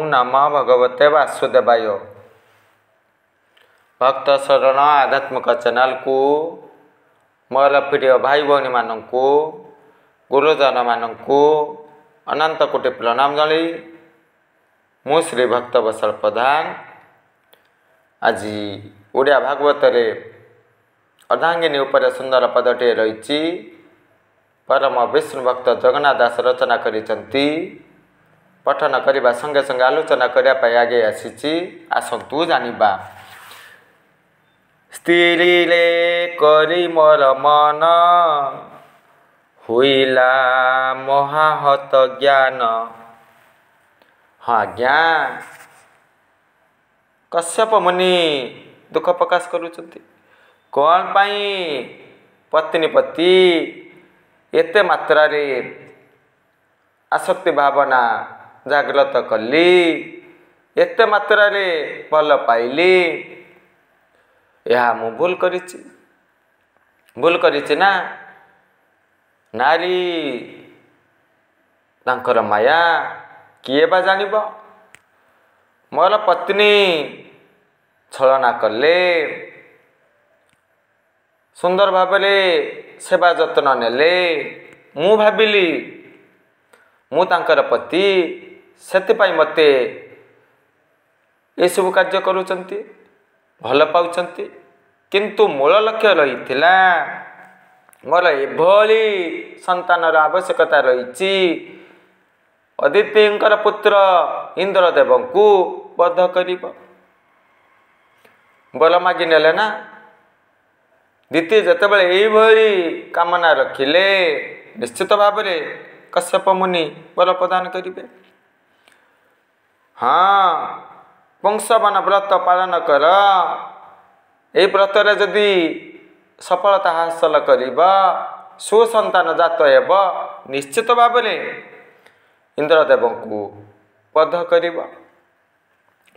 नमः भगवते वासुदेवाय। भक्त शरण आध्यात्मिक चैनल को मोर प्रिय भाई भौणी मानू गुरुजन मानू अनंत कोटि प्रणाम जणी मु श्री भक्त वत्सल प्रधान आज ओडिया भागवत अर्धांगिनी उपर सुंदर पदटे रही परम विष्णु भक्त जगन्नाथ दास रचना करिसंती। पठन करने संगे संगे आलोचना करने आगे आसी आसतु जानिबा। स्थिरिले करी मोर मन हुईला महाहत ज्ञान। हाँ आज्ञा कश्यप मुनि दुख प्रकाश करुचंती कौन पाई पत्नी पति एते मात्रा रे आसक्ति भावना जागृत कली एते मात्रा रे भल पाइली यह मु भूल करिछि ना। नारी तांकर माया किए बा जानिबो। मोर पत्नी छलना कले सुंदर भावरे सेवा जत्न नेले मु भाबिली मु तांकर पति सेतिपाई मते ये सब कार्य करूचंती भल पाउचंती किंतु मूल लक्ष्य रही मोर एभली संतानर आवश्यकता रही अदितिंकर पुत्र इंद्रदेव को बध करिब बल मागी नेले ना। द्वितीय जितेबाला यही कामना रखिले निश्चित भाव में कश्यप मुनि बल प्रदान करेंगे। हाँ वंशवन व्रत पालन कर यही व्रत जदि सफलता हासिल करिब सुसंतान जात हेब निश्चित भाव में इंद्रदेव को बध करिब।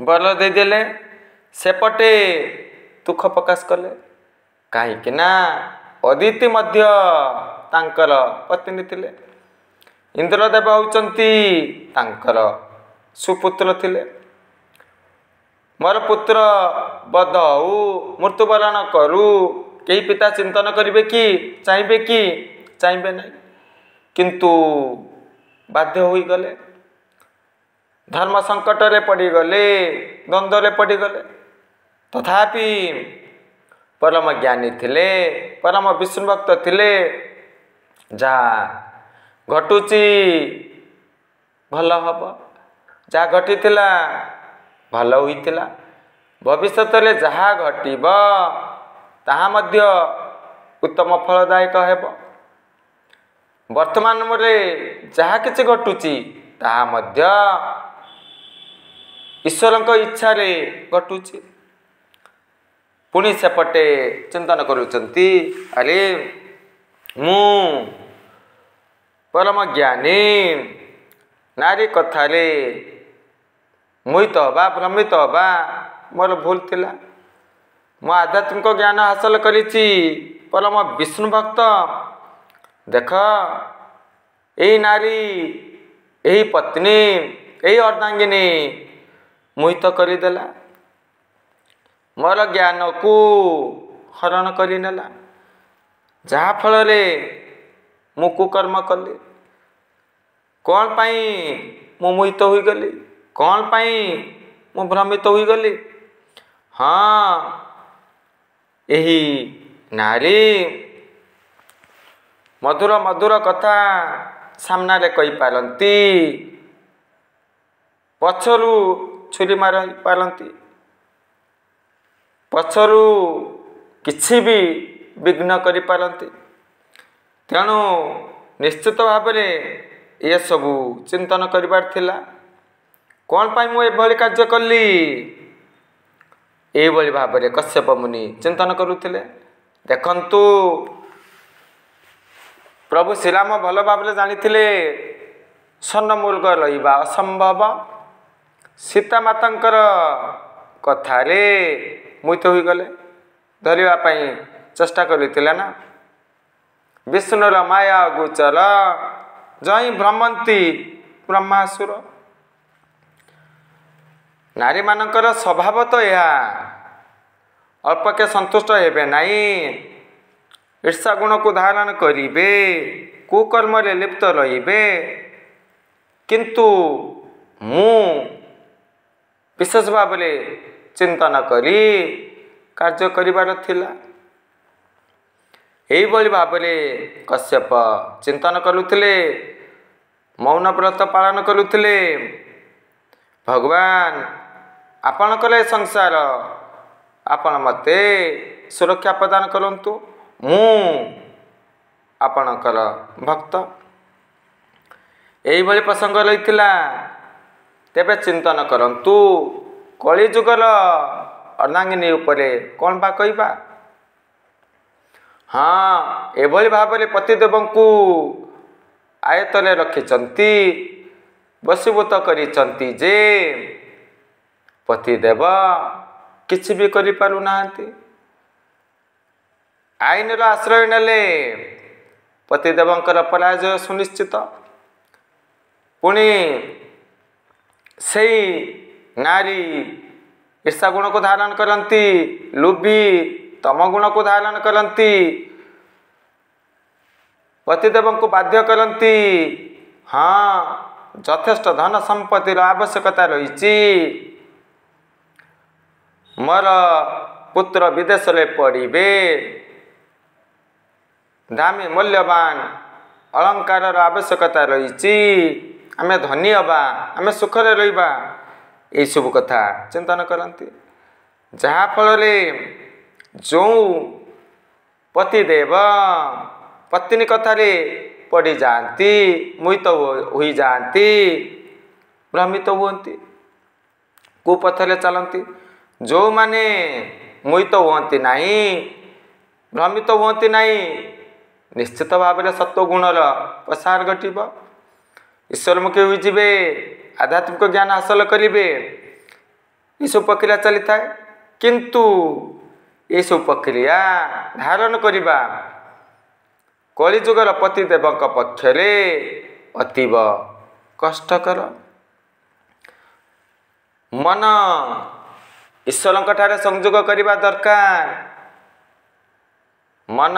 बल देदेले सेपटे दुख प्रकाश कले कहीं ना अदिति मध्य तांकर पत्नी थिले। इंद्रदेव होचंती तांकर सुपुत्र थिले। मोर पुत्र बध हो मृत्युवरण करू कई पिता चिंतन करिवे कि चाहिए नहीं किंतु बाध्य होई गले धर्म संकट रे पड़ी गले द्वंद्व रे पड़ी गले तथापि परम ज्ञानी थिले परम विष्णु भक्त थिले जा घटुची भल हब जा घटी थिला भल होइतिला भविष्यत रे जहा घटिब ताहा मध्य उत्तम फलदायक हेब। वर्तमान रे जहा किछि घटुची ताहा मध्य ईश्वरଙ୍କ इच्छा रे घटुची। पुणी सेपटे चिंतन करुचंती अरे मु परम ज्ञानी नारी कथारे मोहित हवा भ्रमित हवा मोर भूल थिला। मो आध्यात्मिक ज्ञान हासिल करिछि परम विष्णु भक्त देख यही नारी यही पत्नी यही अर्धांगिनी मोहित करदेला मोर ज्ञान को हरण करनेला जहा फल रे मु कुकर्म कली कौन पाई मु मोहित होई गली कौन पाई मु भ्रमित होई गली। हाँ यही नारी मधुर मधुर कथा सामना रे कही पारंती पछरु छुरी मार पारंती पछरु किछि भी विघ्न करि पारंती। तेणु निश्चित भाव में ये सबू चिंतन करिबार थिला कौन पाई मु एभली कार्य कली एभली भाव में कश्यप मुनि चिंतन करुथिले। देखंतु प्रभु श्रीराम भल भाव में जानिथिले सन्नमूर्ग रहिबा असंभव सीता मातांकर कथारे मोहित होई गले धरिबा पई चेष्टा करिथिले ना। विष्णुर माया गोचर जई भ्रमंती ब्रह्मासुर नारी मानकर स्वभाव तो यह अल्पके संतुष्ट हेबे नहीं, ईर्षा गुण को धारण करिबे, कुकर्म रे लिप्त रहिबे। किंतु मु विशेष भाव में चिंतन करी कार्य करिबार थिला। एही भली भाव में कश्यप चिंतन करुथिले, मौन व्रत पालन करुथिले। भगवान आपणकर ए संसार आपण मते सुरक्षा प्रदान करंतु, मु आपणकर भक्त। एही भली प्रसंग रहिथिला। तेबे चिंतन करंतु कली जुगर अर्धांगिनी उपरे कौन बा कहबा। हाँ, एभली भाव में पतिदेव को आयतले रखिचंती, वशीभूत करिचंती जे पतिदेव किछि भी करि पारु नाहंती। आईन रो आश्रय नेले पतिदेवंकर पराजय सुनिश्चित। पुणी सेई नारी ईर्षा गुण को धारण करती, लुभी तम गुण को धारण करती, पतिदेव को बाध्य करती। हाँ, यथेष्ट धन संपत्तिर आवश्यकता रही, मोर पुत्र विदेश में पढ़े, दामी मूल्यवान अलंकार आवश्यकता रही, आमे धनी हवा, आमे सुखरे रहिबा, ये सब कथा चिंतन करती। जहाँ फल जो पतिदेव पत्नी कथारे पड़ी जाती, मोहित हो जाती, भ्रमित हुअन्ति, कुपथरे चलती। जो माने मोहित हुअन्ति नहीं, भ्रमित हुअन्ति नहीं, निश्चित भाव में सत्वगुणर प्रसार घटिब, ईश्वरमुखी होइजिबे, आध्यात्मिक ज्ञान हासिल करिबे। ये सब प्रक्रिया चली थाए। किंतु ये सब प्रक्रिया धारण करिबा कलिजुगर पतिदेव पक्षरे अतीव कष्टकर। मन ईश्वर संयोग करने दरकार, मन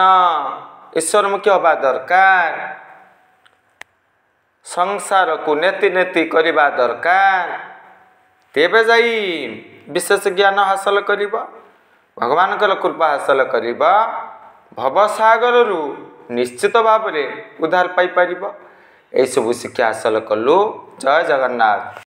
ईश्वरमुखी हवा दरकार, संसार को नेति नेति करने दरकार। तेबे जाई विशेष ज्ञान हासिल करिबा, भगवान कृपा हासिल करिबा, भवसागर रु निश्चित भाव में उद्धार पाई परिबा। एई सब शिक्षा हासिल कलु। जय जगन्नाथ।